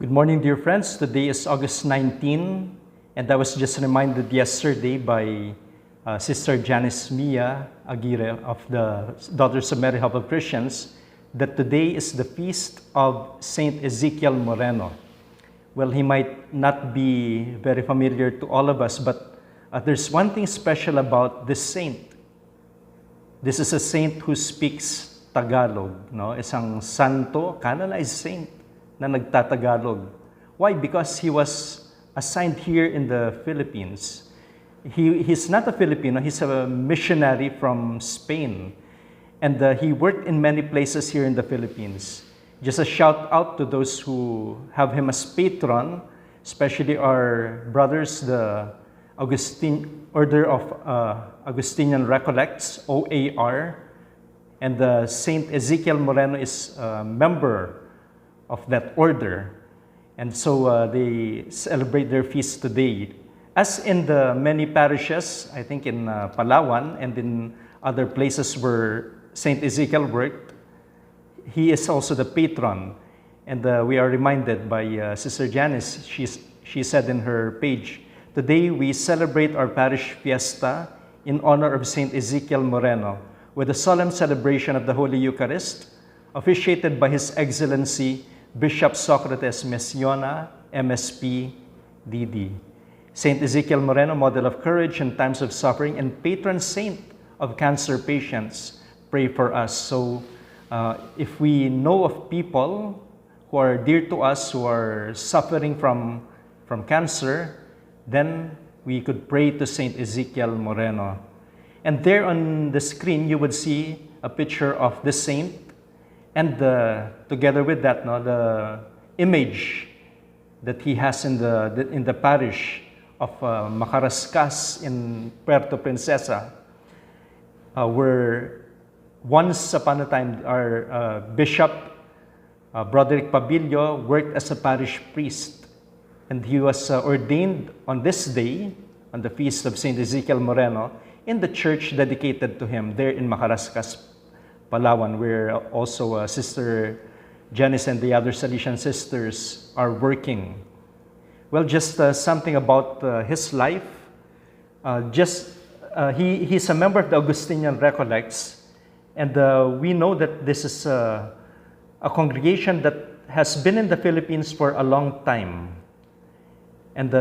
Good morning, dear friends. Today is August 19, and I was just reminded yesterday by Sister Janice Mia Aguirre of the Daughters of Mary Help of Christians that today is the feast of Saint Ezekiel Moreno. Well, he might not be very familiar to all of us, but there's one thing special about this saint. This is a saint who speaks Tagalog, no? Isang santo, canonized saint na nagtatagalog. Why? Because he was assigned here in the Philippines. He's not a Filipino, he's a missionary from Spain. And he worked in many places here in the Philippines. Just a shout out to those who have him as patron, especially our brothers, the Order of Augustinian Recollects, OAR, and the Saint Ezekiel Moreno is a member of that order. And so they celebrate their feast today. As in the many parishes, I think in Palawan and in other places where Saint Ezekiel worked, he is also the patron. And we are reminded by Sister Janice, she said in her page, today we celebrate our parish fiesta in honor of Saint Ezekiel Moreno with a solemn celebration of the Holy Eucharist, officiated by His Excellency Bishop Socrates Mesiona, MSP, DD. Saint Ezekiel Moreno, model of courage in times of suffering and patron saint of cancer patients, pray for us. So if we know of people who are dear to us who are suffering from cancer, then we could pray to Saint Ezekiel Moreno. And there on the screen, you would see a picture of the saint, and together with that, the image that he has in the parish of Macarascas in Puerto Princesa, where once upon a time our Bishop Broderick Pabilio worked as a parish priest, and he was ordained on this day, on the feast of Saint Ezekiel Moreno, in the church dedicated to him there in Macarascas, Palawan, where also Sister Janice and the other Salesian sisters are working. Well, just something about his life. He's a member of the Augustinian Recollects, and we know that this is a congregation that has been in the Philippines for a long time. And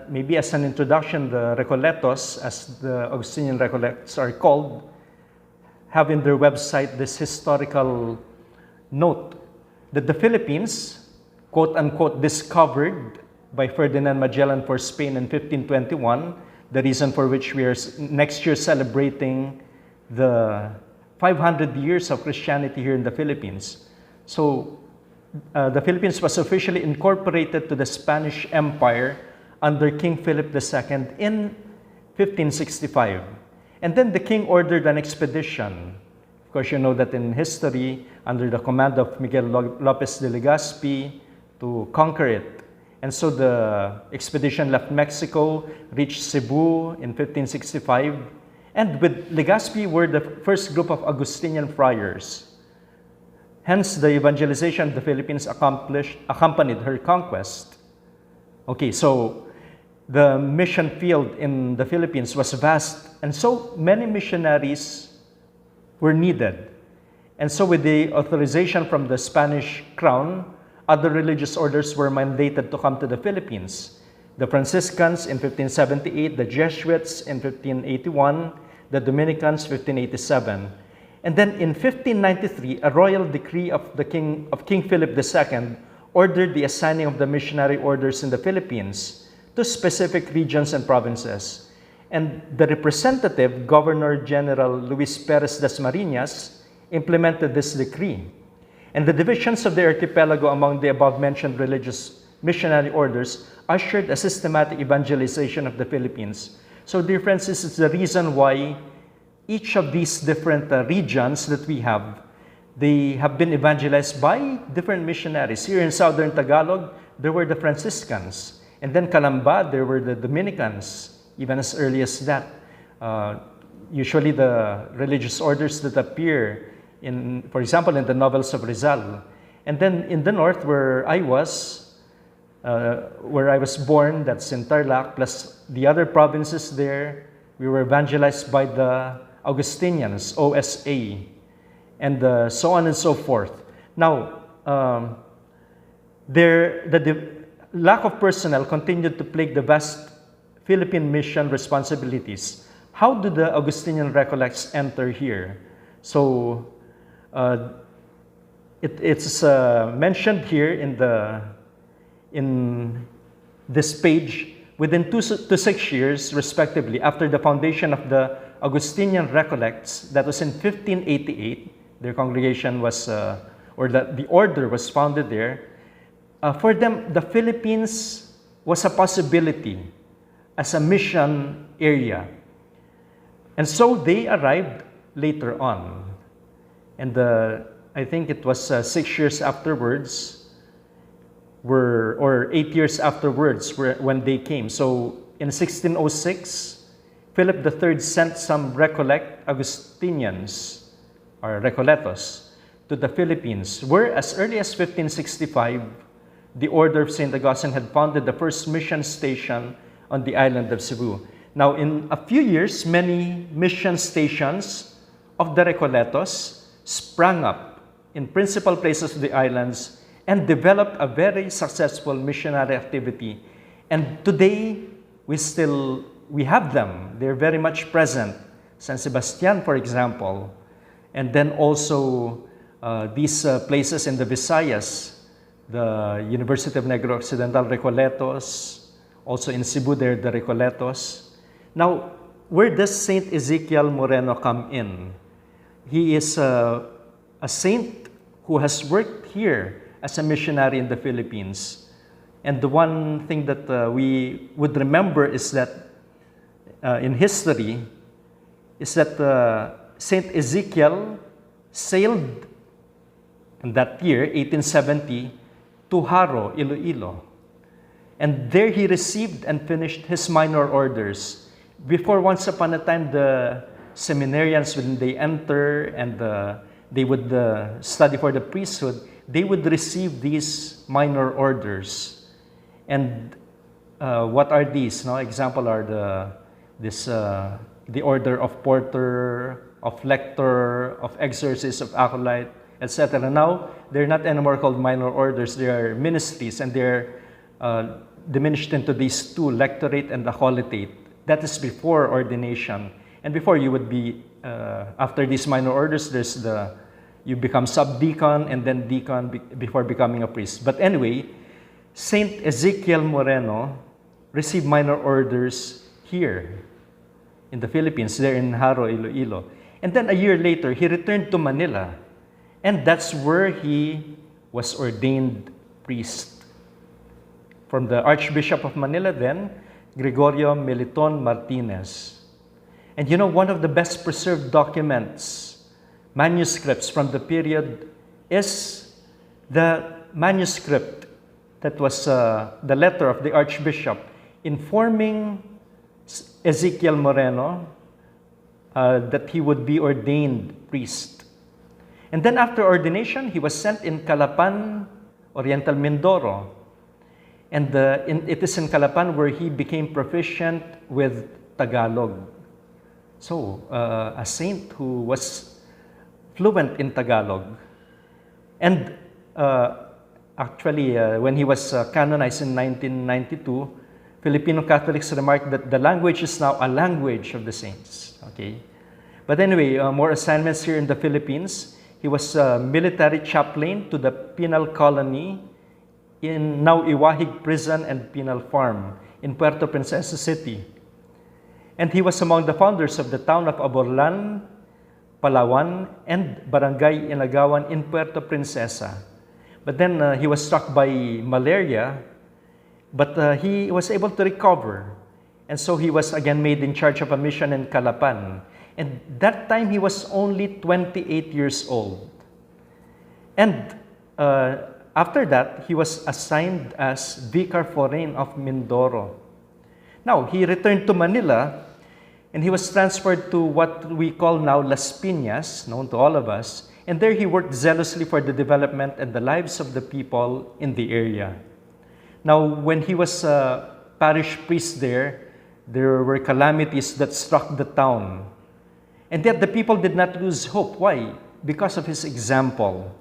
maybe as an introduction, the Recoletos, as the Augustinian Recollects are called, have in their website this historical note that the Philippines, quote-unquote, discovered by Ferdinand Magellan for Spain in 1521, the reason for which we are next year celebrating the 500 years of Christianity here in the Philippines. So the Philippines was officially incorporated to the Spanish Empire under King Philip II in 1565. And then the king ordered an expedition. Of course, you know that in history, under the command of Miguel Lopez de Legazpi, to conquer it. And so the expedition left Mexico, reached Cebu in 1565, and with Legazpi were the first group of Augustinian friars. Hence, the evangelization of the Philippines accompanied her conquest. Okay, so the mission field in the Philippines was vast, and so many missionaries were needed. And so with the authorization from the Spanish crown, other religious orders were mandated to come to the Philippines. The Franciscans in 1578, the Jesuits in 1581, the Dominicans 1587. And then in 1593, a royal decree of King Philip II ordered the assigning of the missionary orders in the Philippines to specific regions and provinces. And the representative, Governor-General Luis Perez Dasmariñas, implemented this decree. And the divisions of the archipelago among the above-mentioned religious missionary orders ushered a systematic evangelization of the Philippines. So, dear friends, this is the reason why each of these different regions that we have, they have been evangelized by different missionaries. Here in Southern Tagalog, there were the Franciscans. And then Calamba, there were the Dominicans, even as early as that. Usually the religious orders that appear in, for example, in the novels of Rizal. And then in the north, where I was born, that's in Tarlac, plus the other provinces there, we were evangelized by the Augustinians, OSA, and so on and so forth. Now, the lack of personnel continued to plague the vast Philippine mission responsibilities. How do the Augustinian Recollects enter here? So, it's mentioned here in this page. Within 2 to 6 years, respectively, after the foundation of the Augustinian Recollects, that was in 1588, their congregation was, or the order was founded there. For them, the Philippines was a possibility as a mission area. And so they arrived later on. And I think it was 6 years afterwards, or 8 years afterwards when they came. So in 1606, Philip III sent some Augustinians, or Recoletos, to the Philippines, where as early as 1565, the Order of St. Augustine had founded the first mission station on the island of Cebu. Now, in a few years, many mission stations of the Recoletos sprang up in principal places of the islands and developed a very successful missionary activity. And today, we have them. They're very much present. San Sebastian, for example. And then also these places in the Visayas, the University of Negro Occidental Recoletos, also in Cebu there, the Recoletos. Now, where does Saint Ezekiel Moreno come in? He is a saint who has worked here as a missionary in the Philippines. And the one thing that we would remember is that in history, is that Saint Ezekiel sailed in that year, 1870, to Haro, Iloilo. And there he received and finished his minor orders. Before, once upon a time, the seminarians, when they enter and they would study for the priesthood, they would receive these minor orders. And what are these? No? Example are the order of porter, of lector, of exorcist, of acolyte, etc. Now, they're not anymore called minor orders, they are ministries, and they're diminished into these two, lectorate and acolytate. That is before ordination. And before you would be, after these minor orders, you become subdeacon and then deacon before becoming a priest. But anyway, Saint Ezekiel Moreno received minor orders here in the Philippines, there in Haro, Iloilo. And then a year later, he returned to Manila. And that's where he was ordained priest. From the Archbishop of Manila then, Gregorio Meliton Martinez. And you know, one of the best preserved documents, manuscripts from the period, is the manuscript that was the letter of the Archbishop informing Ezekiel Moreno that he would be ordained priest. And then after ordination, he was sent in Calapan, Oriental Mindoro. And it is in Calapan where he became proficient with Tagalog. So, a saint who was fluent in Tagalog. And actually, when he was canonized in 1992, Filipino Catholics remarked that the language is now a language of the saints. Okay? But anyway, more assignments here in the Philippines. He was a military chaplain to the penal colony in now Iwahig Prison and Penal Farm in Puerto Princesa City. And he was among the founders of the town of Aborlan, Palawan, and Barangay Inagawan in Puerto Princesa. But then he was struck by malaria, but he was able to recover. And so he was again made in charge of a mission in Calapan. And that time he was only 28 years old. And after that, he was assigned as Vicar Foreign of Mindoro. Now, he returned to Manila, And he was transferred to what we call now Las Piñas, known to all of us. And there he worked zealously for the development and the lives of the people in the area. Now, when he was a parish priest there were calamities that struck the town. And yet the people did not lose hope. Why? Because of his example.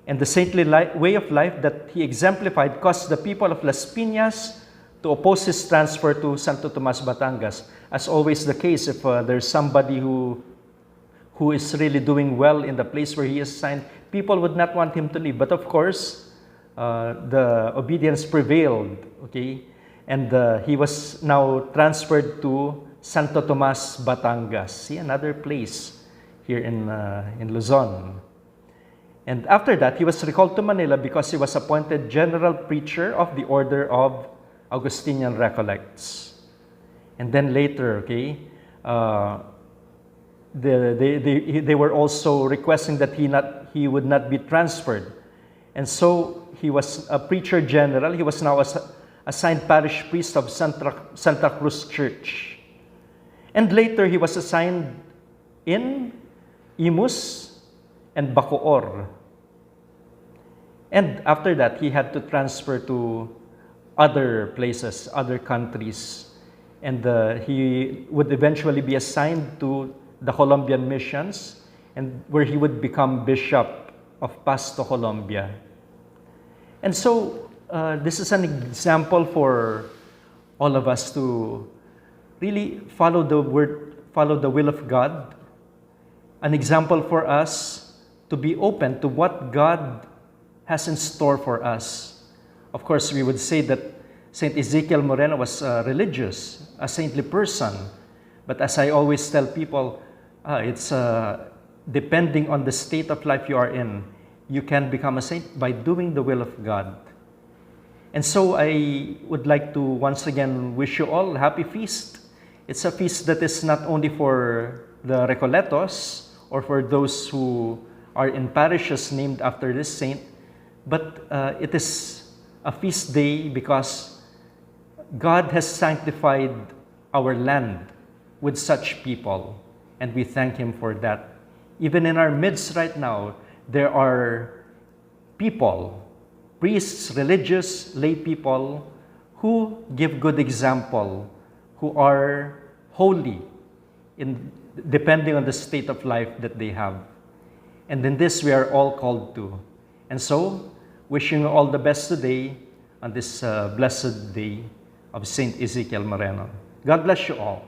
And the saintly way of life that he exemplified caused the people of Las Piñas to oppose his transfer to Santo Tomas, Batangas. As always the case, if there's somebody who is really doing well in the place where he is assigned, people would not want him to leave. But of course, the obedience prevailed, okay? And he was now transferred to Santo Tomas, Batangas. See, another place here in Luzon. And after that, he was recalled to Manila because he was appointed general preacher of the Order of Augustinian Recollects. And then later, okay, they were also requesting that he would not be transferred. And so he was a preacher general. He was now assigned parish priest of Santa Cruz Church. And later he was assigned in Imus and Bacoor. And after that, he had to transfer to other places, other countries. And he would eventually be assigned to the Colombian missions, and where he would become bishop of Pasto, Colombia. And so this is an example for all of us to really follow the word, follow the will of God. An example for us to be open to what God has in store for us. Of course, we would say that Saint Ezekiel Moreno was religious, a saintly person. But as I always tell people, it's depending on the state of life you are in, you can become a saint by doing the will of God. And so I would like to once again wish you all a happy feast. It's a feast that is not only for the Recoletos or for those who are in parishes named after this saint, but it is a feast day because God has sanctified our land with such people, and we thank Him for that. Even in our midst right now, there are people, priests, religious, lay people, who give good example, who are holy, depending on the state of life that they have. And in this, we are all called to. And so, wishing you all the best today on this blessed day of Saint Ezekiel Moreno. God bless you all.